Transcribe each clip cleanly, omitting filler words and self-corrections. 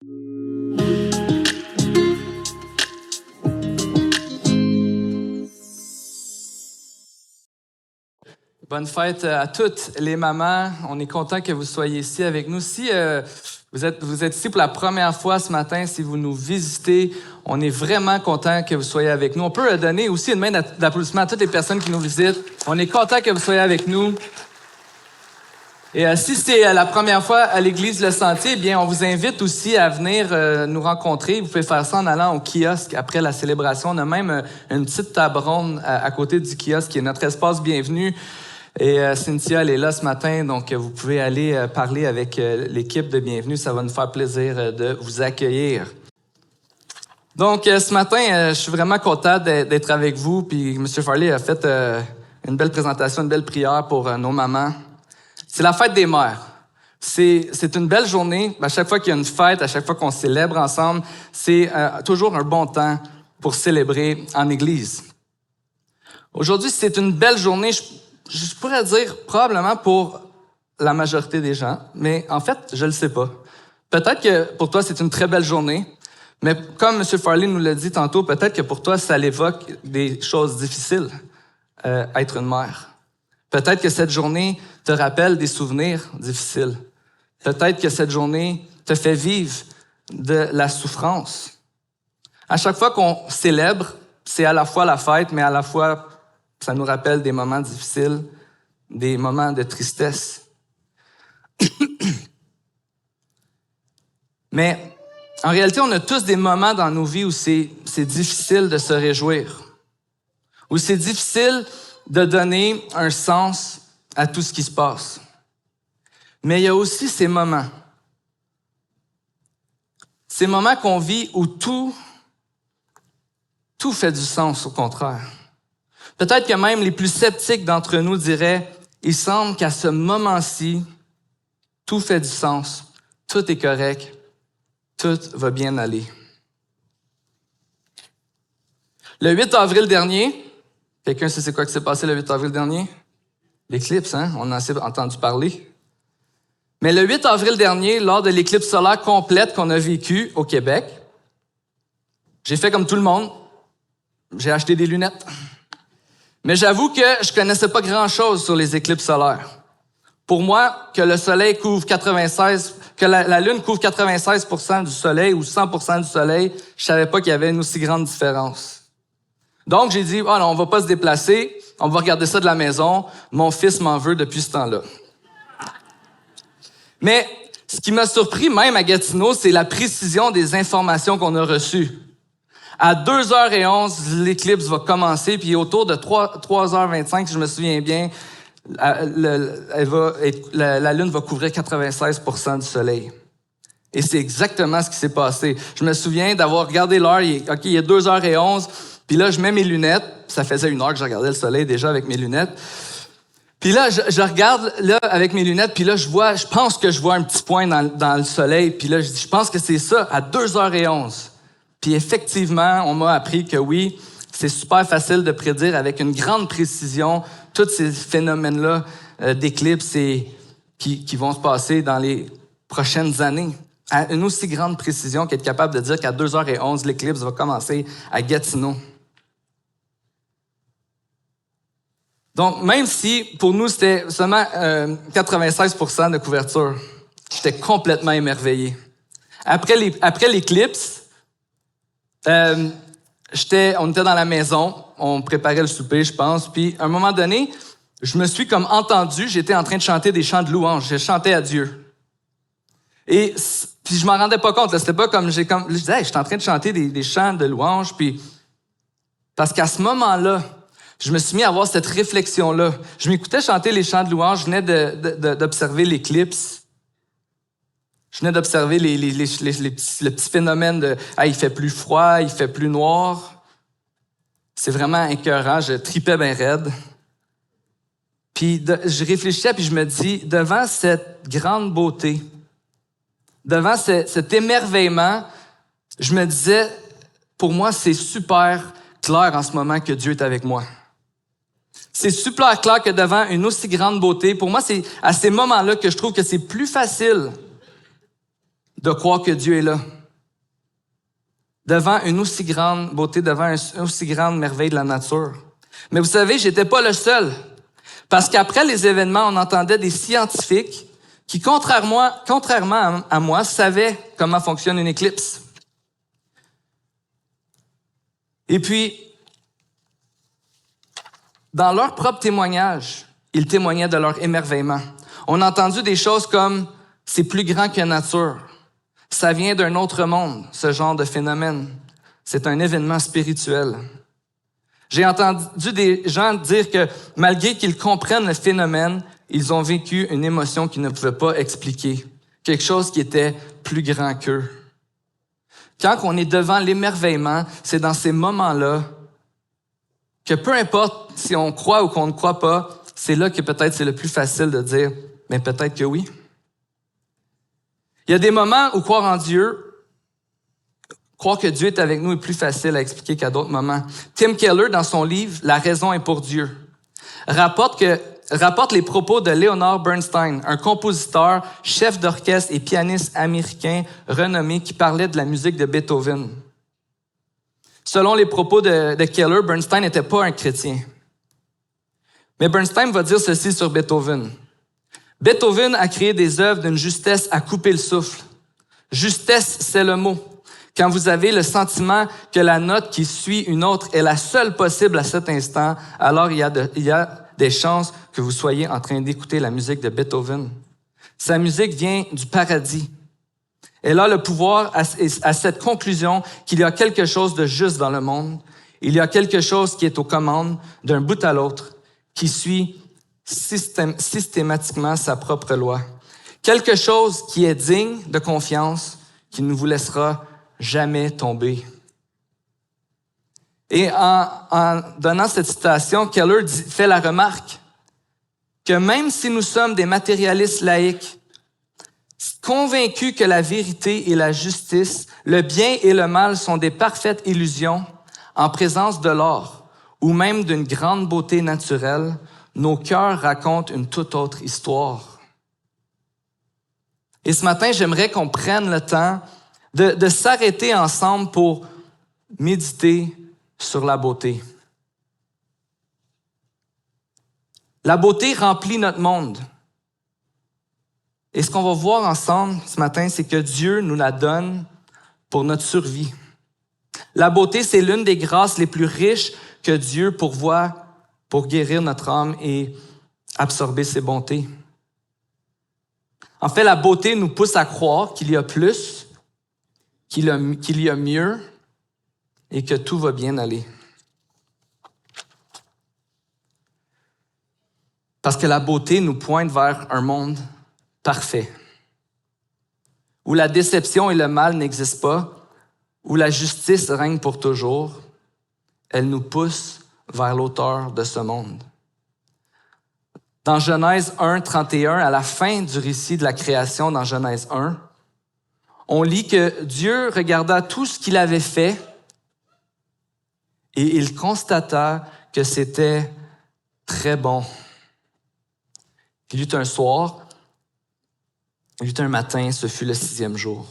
Bonne fête à toutes les mamans. On est content que vous soyez ici avec nous. Si vous êtes ici pour la première fois ce matin, si vous nous visitez, on est vraiment content que vous soyez avec nous. On peut donner aussi une main d'applaudissement à toutes les personnes qui nous visitent. On est content que vous soyez avec nous. Et si c'est la première fois à l'église Le Sentier, eh bien, on vous invite aussi à venir nous rencontrer. Vous pouvez faire ça en allant au kiosque après la célébration. On a même une petite table ronde à côté du kiosque qui est notre espace bienvenue. Et Cynthia, elle est là ce matin, donc vous pouvez aller parler avec l'équipe de Bienvenue. Ça va nous faire plaisir de vous accueillir. Donc, ce matin, je suis vraiment content d'être avec vous. Puis M. Farley a fait une belle présentation, une belle prière pour nos mamans. C'est la fête des mères. C'est une belle journée. À chaque fois qu'il y a une fête, à chaque fois qu'on célèbre ensemble, c'est toujours un bon temps pour célébrer en Église. Aujourd'hui, c'est une belle journée, je pourrais dire probablement pour la majorité des gens, mais en fait, je le sais pas. Peut-être que pour toi, c'est une très belle journée, mais comme M. Farley nous l'a dit tantôt, peut-être que pour toi, ça l'évoque des choses difficiles, être une mère. Peut-être que cette journée te rappelle des souvenirs difficiles. Peut-être que cette journée te fait vivre de la souffrance. À chaque fois qu'on célèbre, c'est à la fois la fête, mais à la fois, ça nous rappelle des moments difficiles, des moments de tristesse. Mais en réalité, on a tous des moments dans nos vies où c'est difficile de se réjouir, où c'est difficile de donner un sens à tout ce qui se passe. Mais il y a aussi ces moments qu'on vit où tout fait du sens, au contraire. Peut-être que même les plus sceptiques d'entre nous diraient, il semble qu'à ce moment-ci, tout fait du sens, tout est correct, tout va bien aller. Le 8 avril dernier, quelqu'un sait c'est quoi qui s'est passé le 8 avril dernier? L'éclipse, hein? On en a assez entendu parler. Mais le 8 avril dernier, lors de l'éclipse solaire complète qu'on a vécue au Québec, j'ai fait comme tout le monde. J'ai acheté des lunettes. Mais j'avoue que je connaissais pas grand-chose sur les éclipses solaires. Pour moi, que le soleil couvre que la lune couvre 96% du soleil ou 100% du soleil, je savais pas qu'il y avait une aussi grande différence. Donc, j'ai dit, non, on va pas se déplacer, on va regarder ça de la maison. Mon fils m'en veut depuis ce temps-là. Mais ce qui m'a surpris même à Gatineau, c'est la précision des informations qu'on a reçues. À 2h11, l'éclipse va commencer, puis autour de 3h25, si je me souviens bien, la lune va couvrir 96% du soleil. Et c'est exactement ce qui s'est passé. Je me souviens d'avoir regardé l'heure, il est 2h11, puis là, je mets mes lunettes. Ça faisait 1 heure que je regardais le soleil déjà avec mes lunettes. Puis là, je regarde là avec mes lunettes, puis là, je pense que je vois un petit point dans le soleil, puis là, je dis, je pense que c'est ça, à 2h11. Puis effectivement, on m'a appris que oui, c'est super facile de prédire avec une grande précision tous ces phénomènes-là d'éclipses qui vont se passer dans les prochaines années. À une aussi grande précision qu'être capable de dire qu'à 2h11, l'éclipse va commencer à Gatineau. Donc, même si pour nous, c'était seulement 96% de couverture, j'étais complètement émerveillé. Après l'éclipse, on était dans la maison, on préparait le souper, je pense, puis à un moment donné, je me suis comme entendu, j'étais en train de chanter des chants de louange, je chantais à Dieu. Et puis je m'en rendais pas compte, là, c'était pas comme je disais, hey, je suis en train de chanter des chants de louange, puis parce qu'à ce moment-là, je me suis mis à avoir cette réflexion-là. Je m'écoutais chanter les chants de louange, je venais d'observer l'éclipse. Je venais d'observer le petit phénomène de « il fait plus froid, il fait plus noir ». C'est vraiment écœurant, je tripais bien raide. Puis je réfléchissais, puis je me dis, devant cette grande beauté, devant cet émerveillement, je me disais, pour moi, c'est super clair en ce moment que Dieu est avec moi. C'est super clair que devant une aussi grande beauté, pour moi, c'est à ces moments-là que je trouve que c'est plus facile de croire que Dieu est là. Devant une aussi grande beauté, devant une aussi grande merveille de la nature. Mais vous savez, j'étais pas le seul. Parce qu'après les événements, on entendait des scientifiques qui, contrairement à moi, savaient comment fonctionne une éclipse. Et puis, dans leur propre témoignage, ils témoignaient de leur émerveillement. On a entendu des choses comme « c'est plus grand que la nature ». Ça vient d'un autre monde, ce genre de phénomène. C'est un événement spirituel. J'ai entendu des gens dire que malgré qu'ils comprennent le phénomène, ils ont vécu une émotion qu'ils ne pouvaient pas expliquer. Quelque chose qui était plus grand qu'eux. Quand on est devant l'émerveillement, c'est dans ces moments-là que peu importe si on croit ou qu'on ne croit pas, c'est là que peut-être c'est le plus facile de dire « mais peut-être que oui ». Il y a des moments où croire en Dieu, croire que Dieu est avec nous est plus facile à expliquer qu'à d'autres moments. Tim Keller, dans son livre « La raison est pour Dieu », rapporte les propos de Leonard Bernstein, un compositeur, chef d'orchestre et pianiste américain renommé qui parlait de la musique de Beethoven. Selon les propos de Keller, Bernstein n'était pas un chrétien. Mais Bernstein va dire ceci sur Beethoven. Beethoven a créé des œuvres d'une justesse à couper le souffle. Justesse, c'est le mot. Quand vous avez le sentiment que la note qui suit une autre est la seule possible à cet instant, alors il y a des chances que vous soyez en train d'écouter la musique de Beethoven. Sa musique vient du paradis. Elle a le pouvoir à cette conclusion qu'il y a quelque chose de juste dans le monde. Il y a quelque chose qui est aux commandes d'un bout à l'autre, qui suit systématiquement sa propre loi. Quelque chose qui est digne de confiance, qui ne vous laissera jamais tomber. Et en donnant cette citation, Keller fait la remarque que même si nous sommes des matérialistes laïcs, convaincus que la vérité et la justice, le bien et le mal sont des parfaites illusions, en présence de l'or ou même d'une grande beauté naturelle, nos cœurs racontent une toute autre histoire. Et ce matin, j'aimerais qu'on prenne le temps de s'arrêter ensemble pour méditer sur la beauté. La beauté remplit notre monde. Et ce qu'on va voir ensemble ce matin, c'est que Dieu nous la donne pour notre survie. La beauté, c'est l'une des grâces les plus riches que Dieu pourvoit pour guérir notre âme et absorber ses bontés. En fait, la beauté nous pousse à croire qu'il y a plus, qu'il y a mieux et que tout va bien aller. Parce que la beauté nous pointe vers un monde parfait, où la déception et le mal n'existent pas, où la justice règne pour toujours. Elle nous pousse vers l'auteur de ce monde. Dans Genèse 1, 31, à la fin du récit de la création dans Genèse 1, on lit que Dieu regarda tout ce qu'il avait fait et il constata que c'était très bon. Il y eut un soir, il y eut un matin, ce fut le 6e jour.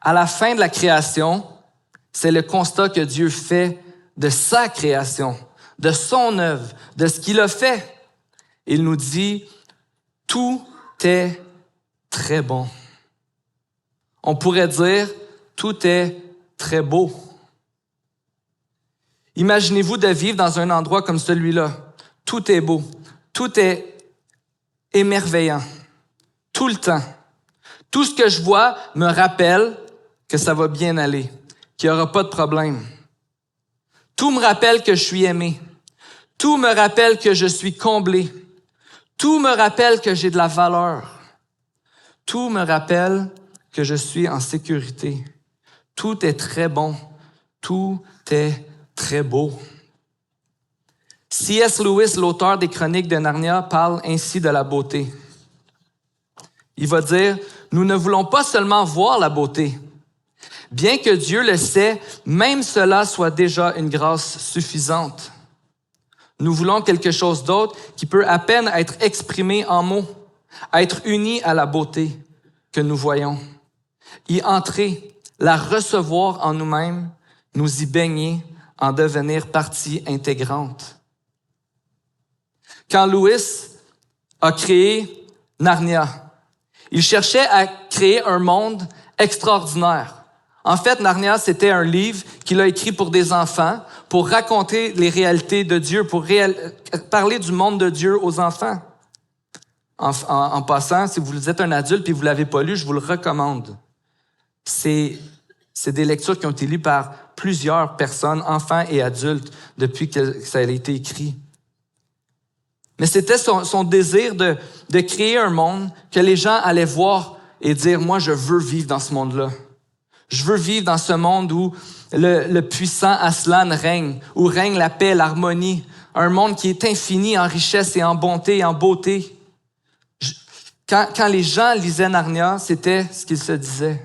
À la fin de la création, c'est le constat que Dieu fait de sa création, de son œuvre, de ce qu'il a fait. Il nous dit, tout est très bon. On pourrait dire, tout est très beau. Imaginez-vous de vivre dans un endroit comme celui-là. Tout est beau, tout est émerveillant, tout le temps. Tout ce que je vois me rappelle que ça va bien aller, qu'il n'y aura pas de problème. Tout me rappelle que je suis aimé. Tout me rappelle que je suis comblé. Tout me rappelle que j'ai de la valeur. Tout me rappelle que je suis en sécurité. Tout est très bon. Tout est très beau. C.S. Lewis, l'auteur des Chroniques de Narnia, parle ainsi de la beauté. Il va dire, nous ne voulons pas seulement voir la beauté. Bien que Dieu le sait, même cela soit déjà une grâce suffisante. Nous voulons quelque chose d'autre qui peut à peine être exprimé en mots, être uni à la beauté que nous voyons. y entrer, la recevoir en nous-mêmes, nous y baigner, en devenir partie intégrante. Quand Lewis a créé Narnia, il cherchait à créer un monde extraordinaire. En fait, Narnia, c'était un livre qu'il a écrit pour des enfants, pour raconter les réalités de Dieu, pour parler du monde de Dieu aux enfants. En passant, si vous êtes un adulte et vous ne l'avez pas lu, je vous le recommande. C'est des lectures qui ont été lues par plusieurs personnes, enfants et adultes, depuis que ça a été écrit. Mais c'était son désir de créer un monde que les gens allaient voir et dire, moi, je veux vivre dans ce monde-là. Je veux vivre dans ce monde où le puissant Aslan règne, où règne la paix, l'harmonie, un monde qui est infini en richesse et en bonté et en beauté. Quand les gens lisaient Narnia, c'était ce qu'ils se disaient.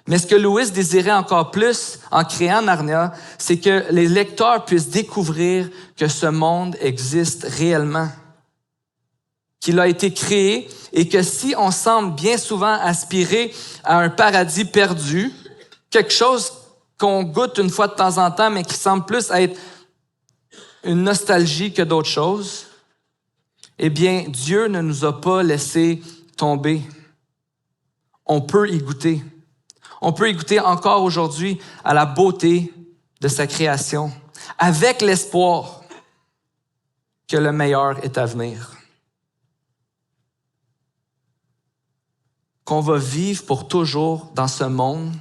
Mais ce que Lewis désirait encore plus en créant Narnia, c'est que les lecteurs puissent découvrir que ce monde existe réellement, qu'il a été créé et que si on semble bien souvent aspirer à un paradis perdu, quelque chose qu'on goûte une fois de temps en temps, mais qui semble plus être une nostalgie que d'autres choses, eh bien, Dieu ne nous a pas laissé tomber. On peut y goûter. On peut y goûter encore aujourd'hui à la beauté de sa création, avec l'espoir que le meilleur est à venir. Qu'on va vivre pour toujours dans ce monde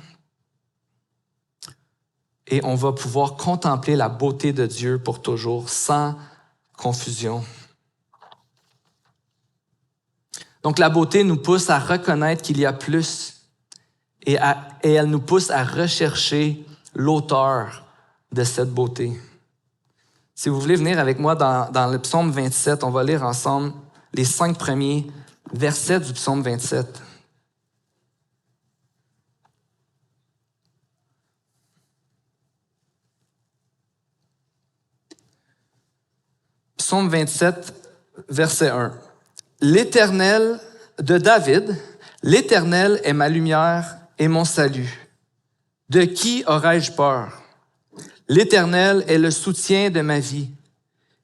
et on va pouvoir contempler la beauté de Dieu pour toujours, sans confusion. Donc la beauté nous pousse à reconnaître qu'il y a plus et elle nous pousse à rechercher l'auteur de cette beauté. Si vous voulez venir avec moi dans le psaume 27, on va lire ensemble les 5 premiers versets du psaume 27. Psaume 27, verset 1. L'Éternel de David, l'Éternel est ma lumière et mon salut. De qui aurais-je peur? L'Éternel est le soutien de ma vie.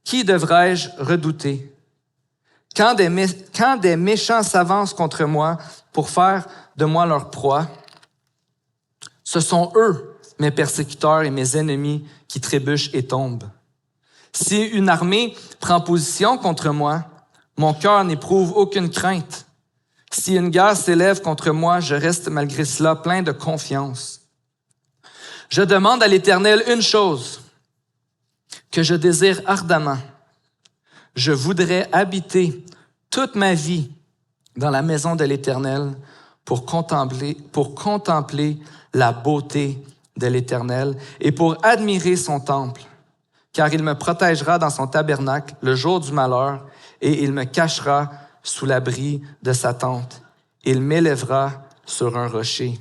Qui devrais-je redouter? Quand des méchants s'avancent contre moi pour faire de moi leur proie, ce sont eux, mes persécuteurs et mes ennemis, qui trébuchent et tombent. Si une armée prend position contre moi, mon cœur n'éprouve aucune crainte. Si une guerre s'élève contre moi, je reste malgré cela plein de confiance. Je demande à l'Éternel une chose que je désire ardemment. Je voudrais habiter toute ma vie dans la maison de l'Éternel pour contempler la beauté de l'Éternel et pour admirer son temple. Car il me protégera dans son tabernacle le jour du malheur et il me cachera sous l'abri de sa tente. Il m'élèvera sur un rocher.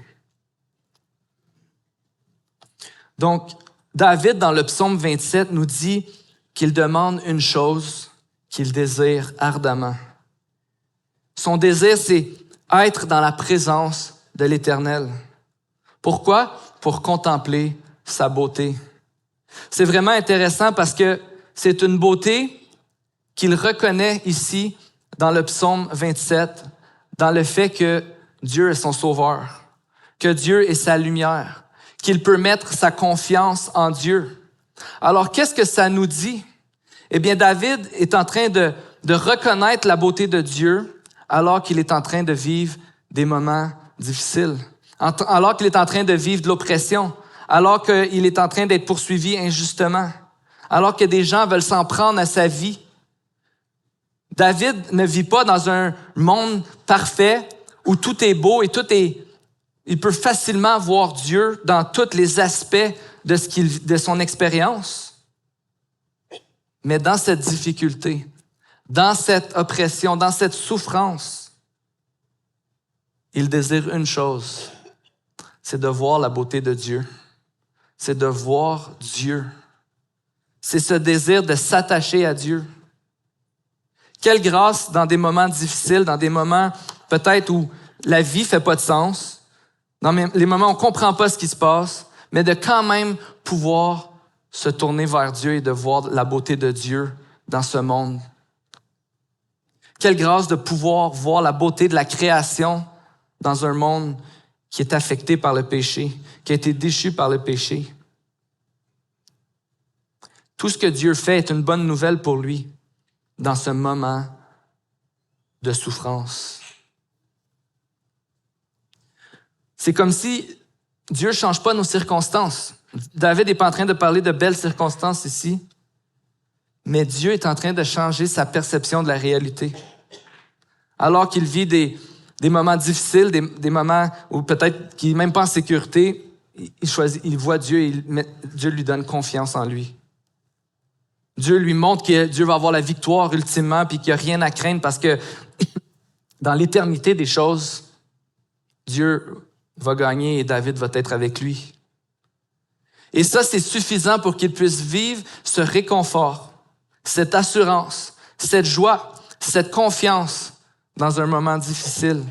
Donc, David, dans le psaume 27, nous dit qu'il demande une chose qu'il désire ardemment. Son désir, c'est être dans la présence de l'Éternel. Pourquoi? Pour contempler sa beauté. C'est vraiment intéressant parce que c'est une beauté qu'il reconnaît ici dans le psaume 27, dans le fait que Dieu est son sauveur, que Dieu est sa lumière, qu'il peut mettre sa confiance en Dieu. Alors, qu'est-ce que ça nous dit? Eh bien, David est en train de reconnaître la beauté de Dieu alors qu'il est en train de vivre des moments difficiles, alors qu'il est en train de vivre de l'oppression, alors qu'il est en train d'être poursuivi injustement, alors que des gens veulent s'en prendre à sa vie. David ne vit pas dans un monde parfait où tout est beau et il peut facilement voir Dieu dans tous les aspects de son expérience. Mais dans cette difficulté, dans cette oppression, dans cette souffrance, il désire une chose, c'est de voir la beauté de Dieu. C'est de voir Dieu. C'est ce désir de s'attacher à Dieu. Quelle grâce dans des moments difficiles, dans des moments peut-être où la vie fait pas de sens, dans les moments où on comprend pas ce qui se passe, mais de quand même pouvoir se tourner vers Dieu et de voir la beauté de Dieu dans ce monde. Quelle grâce de pouvoir voir la beauté de la création dans un monde qui est affecté par le péché, qui a été déchu par le péché. Tout ce que Dieu fait est une bonne nouvelle pour lui dans ce moment de souffrance. C'est comme si Dieu ne change pas nos circonstances. David n'est pas en train de parler de belles circonstances ici, mais Dieu est en train de changer sa perception de la réalité. Alors qu'il vit des moments difficiles, des moments où peut-être qu'il n'est même pas en sécurité, il voit Dieu et Dieu lui donne confiance en lui. Dieu lui montre que Dieu va avoir la victoire ultimement puis qu'il n'y a rien à craindre parce que dans l'éternité des choses, Dieu va gagner et David va être avec lui. Et ça, c'est suffisant pour qu'il puisse vivre ce réconfort, cette assurance, cette joie, cette confiance dans un moment difficile.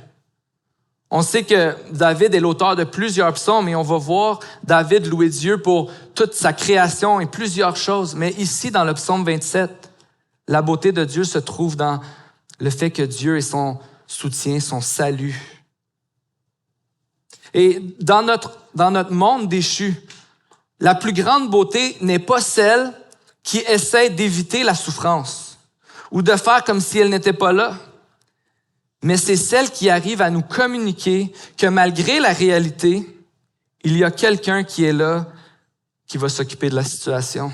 On sait que David est l'auteur de plusieurs psaumes et on va voir David louer Dieu pour toute sa création et plusieurs choses. Mais ici, dans le psaume 27, la beauté de Dieu se trouve dans le fait que Dieu est son soutien, son salut. Et dans notre monde déchu, la plus grande beauté n'est pas celle qui essaie d'éviter la souffrance ou de faire comme si elle n'était pas là. Mais c'est celle qui arrive à nous communiquer que malgré la réalité, il y a quelqu'un qui est là, qui va s'occuper de la situation.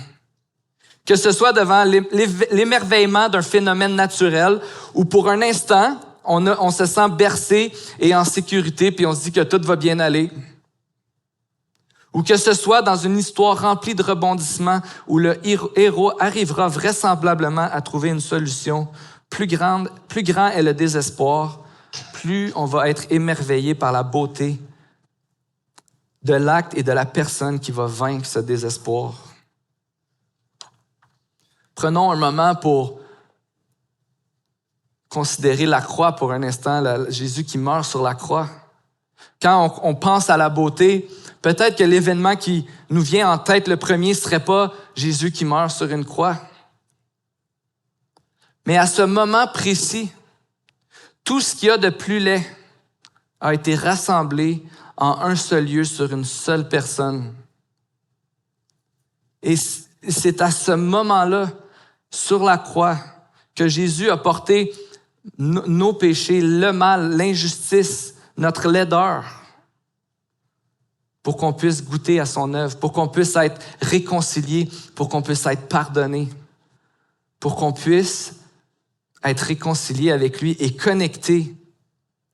Que ce soit devant l'émerveillement d'un phénomène naturel ou pour un instant, on se sent bercé et en sécurité puis on se dit que tout va bien aller. Ou que ce soit dans une histoire remplie de rebondissements où le héros arrivera vraisemblablement à trouver une solution. Plus grand est le désespoir, plus on va être émerveillé par la beauté de l'acte et de la personne qui va vaincre ce désespoir. Prenons un moment pour considérer la croix pour un instant, Jésus qui meurt sur la croix. Quand on pense à la beauté, peut-être que l'événement qui nous vient en tête le premier ne serait pas Jésus qui meurt sur une croix. Mais à ce moment précis, tout ce qu'il y a de plus laid a été rassemblé en un seul lieu sur une seule personne. Et c'est à ce moment-là, sur la croix, que Jésus a porté nos péchés, le mal, l'injustice, notre laideur, pour qu'on puisse goûter à son œuvre, pour qu'on puisse être réconcilié, pour qu'on puisse être pardonné, pour qu'on puisse être réconcilié avec lui et connecté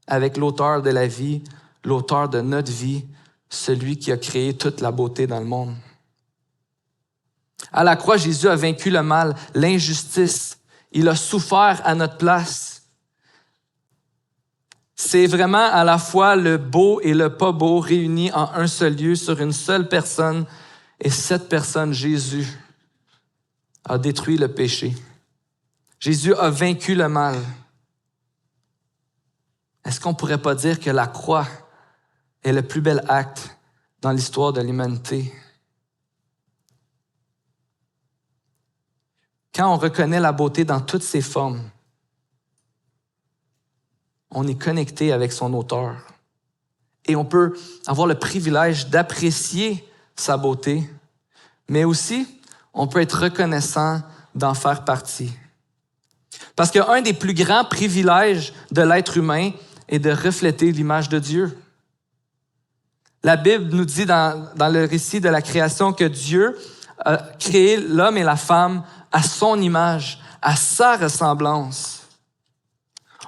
avec l'auteur de la vie, l'auteur de notre vie, celui qui a créé toute la beauté dans le monde. À la croix, Jésus a vaincu le mal, l'injustice. Il a souffert à notre place. C'est vraiment à la fois le beau et le pas beau réunis en un seul lieu sur une seule personne. Et cette personne, Jésus, a détruit le péché. Jésus a vaincu le mal. Est-ce qu'on ne pourrait pas dire que la croix est le plus bel acte dans l'histoire de l'humanité? Quand on reconnaît la beauté dans toutes ses formes, on est connecté avec son auteur. Et on peut avoir le privilège d'apprécier sa beauté, mais aussi, on peut être reconnaissant d'en faire partie. Parce qu'un des plus grands privilèges de l'être humain est de refléter l'image de Dieu. La Bible nous dit dans le récit de la création que Dieu a créé l'homme et la femme à son image, à sa ressemblance.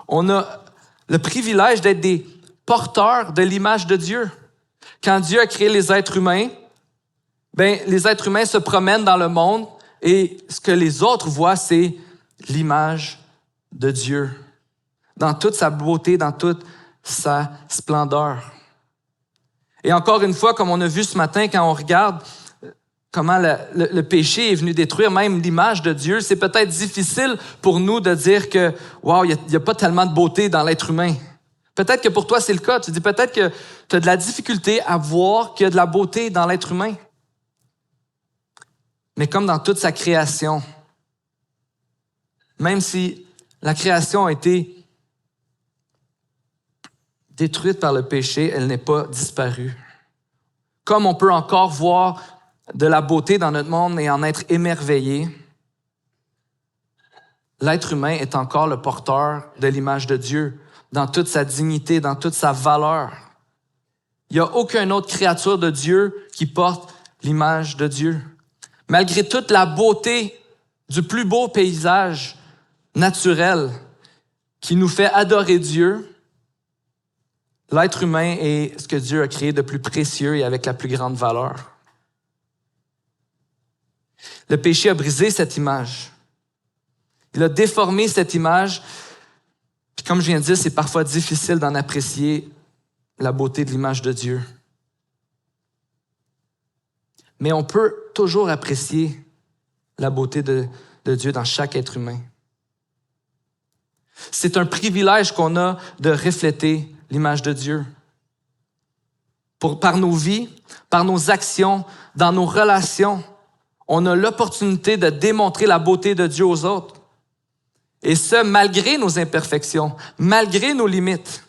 On a le privilège d'être des porteurs de l'image de Dieu. Quand Dieu a créé les êtres humains, les êtres humains se promènent dans le monde et ce que les autres voient, c'est l'image de Dieu, dans toute sa beauté, dans toute sa splendeur. Et encore une fois, comme on a vu ce matin, quand on regarde comment le péché est venu détruire même l'image de Dieu, c'est peut-être difficile pour nous de dire que, wow, il n'y a pas tellement de beauté dans l'être humain. Peut-être que pour toi, c'est le cas. Tu dis peut-être que tu as de la difficulté à voir qu'il y a de la beauté dans l'être humain. Mais comme dans toute sa création, même si la création a été détruite par le péché, elle n'est pas disparue. Comme on peut encore voir de la beauté dans notre monde et en être émerveillé, l'être humain est encore le porteur de l'image de Dieu, dans toute sa dignité, dans toute sa valeur. Il n'y a aucune autre créature de Dieu qui porte l'image de Dieu. Malgré toute la beauté du plus beau paysage naturel qui nous fait adorer Dieu, l'être humain est ce que Dieu a créé de plus précieux et avec la plus grande valeur. Le péché a brisé cette image. Il a déformé cette image. Puis comme je viens de dire, c'est parfois difficile d'en apprécier la beauté de l'image de Dieu. Mais on peut toujours apprécier la beauté de Dieu dans chaque être humain. C'est un privilège qu'on a de refléter l'image de Dieu. Par nos vies, par nos actions, dans nos relations, on a l'opportunité de démontrer la beauté de Dieu aux autres. Et ce, malgré nos imperfections, malgré nos limites.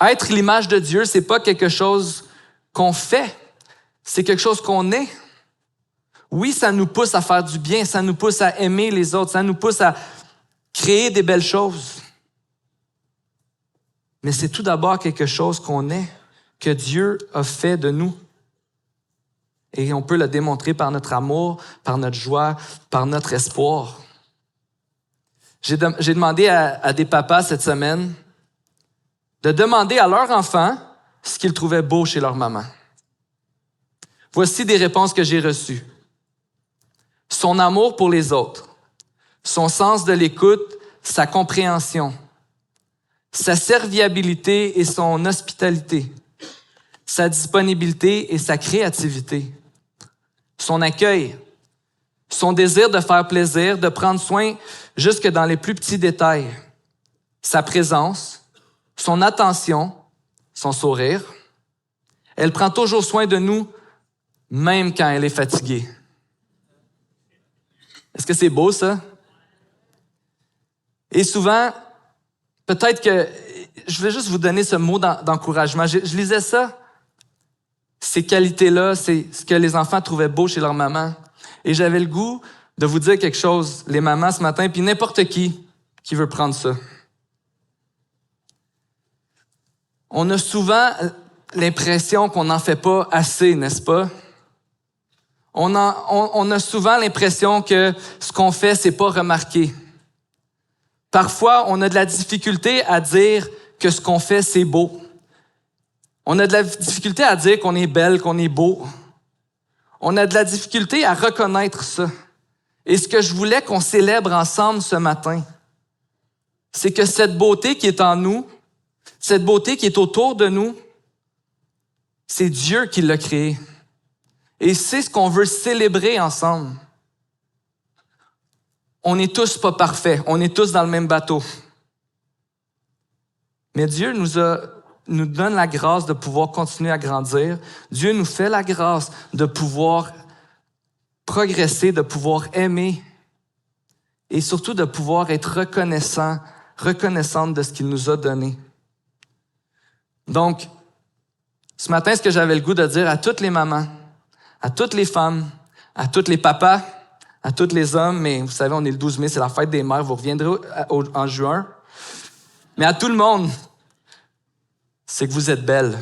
Être l'image de Dieu, c'est pas quelque chose qu'on fait, c'est quelque chose qu'on est. Oui, ça nous pousse à faire du bien, ça nous pousse à aimer les autres, ça nous pousse à créer des belles choses. Mais c'est tout d'abord quelque chose qu'on est, que Dieu a fait de nous. Et on peut le démontrer par notre amour, par notre joie, par notre espoir. J'ai demandé à des papas cette semaine de demander à leurs enfants ce qu'ils trouvaient beau chez leur maman. Voici des réponses que j'ai reçues. Son amour pour les autres, son sens de l'écoute, sa compréhension, sa serviabilité et son hospitalité, sa disponibilité et sa créativité, son accueil, son désir de faire plaisir, de prendre soin jusque dans les plus petits détails, sa présence, son attention, son sourire. Elle prend toujours soin de nous, même quand elle est fatiguée. Est-ce que c'est beau, ça? Et souvent, peut-être que je vais juste vous donner ce mot d'encouragement. Je lisais ça. Ces qualités-là, c'est ce que les enfants trouvaient beau chez leur maman. Et j'avais le goût de vous dire quelque chose, les mamans ce matin, puis n'importe qui veut prendre ça. On a souvent l'impression qu'on n'en fait pas assez, n'est-ce pas? On a souvent l'impression que ce qu'on fait, c'est pas remarqué. Parfois, on a de la difficulté à dire que ce qu'on fait, c'est beau. On a de la difficulté à dire qu'on est belle, qu'on est beau. On a de la difficulté à reconnaître ça. Et ce que je voulais qu'on célèbre ensemble ce matin, c'est que cette beauté qui est en nous, cette beauté qui est autour de nous, c'est Dieu qui l'a créée. Et c'est ce qu'on veut célébrer ensemble. On n'est tous pas parfaits, on est tous dans le même bateau. Mais Dieu nous donne la grâce de pouvoir continuer à grandir. Dieu nous fait la grâce de pouvoir progresser, de pouvoir aimer et surtout de pouvoir être reconnaissante de ce qu'il nous a donné. Donc, ce matin, ce que j'avais le goût de dire à toutes les mamans, à toutes les femmes, à tous les papas, à tous les hommes, mais vous savez, on est le 12 mai, c'est la fête des mères, vous reviendrez en juin. Mais à tout le monde, c'est que vous êtes belles.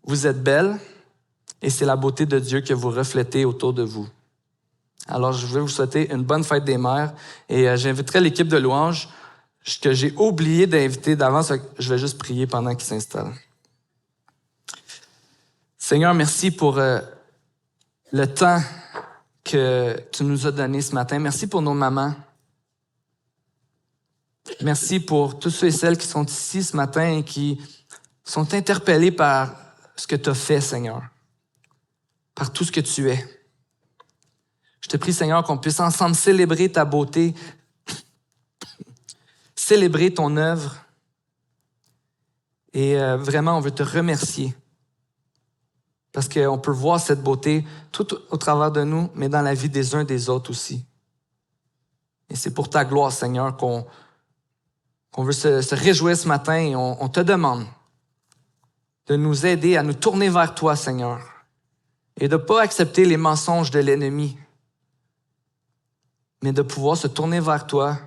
Vous êtes belles et c'est la beauté de Dieu que vous reflétez autour de vous. Alors, je vais vous souhaiter une bonne fête des mères et j'inviterai l'équipe de louange que j'ai oublié d'inviter d'avance. Je vais juste prier pendant qu'ils s'installent. Seigneur, merci pour le temps que tu nous as donné ce matin. Merci pour nos mamans. Merci pour tous ceux et celles qui sont ici ce matin et qui sont interpellés par ce que tu as fait, Seigneur, par tout ce que tu es. Je te prie, Seigneur, qu'on puisse ensemble célébrer ta beauté, célébrer ton œuvre Et vraiment, on veut te remercier parce qu'on peut voir cette beauté tout au travers de nous, mais dans la vie des uns des autres aussi. Et c'est pour ta gloire, Seigneur, qu'on veut se réjouir ce matin et on te demande de nous aider à nous tourner vers toi, Seigneur, et de ne pas accepter les mensonges de l'ennemi, mais de pouvoir se tourner vers toi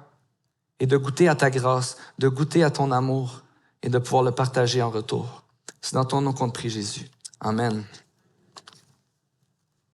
et de goûter à ta grâce, de goûter à ton amour et de pouvoir le partager en retour. C'est dans ton nom qu'on te prie, Jésus. Amen.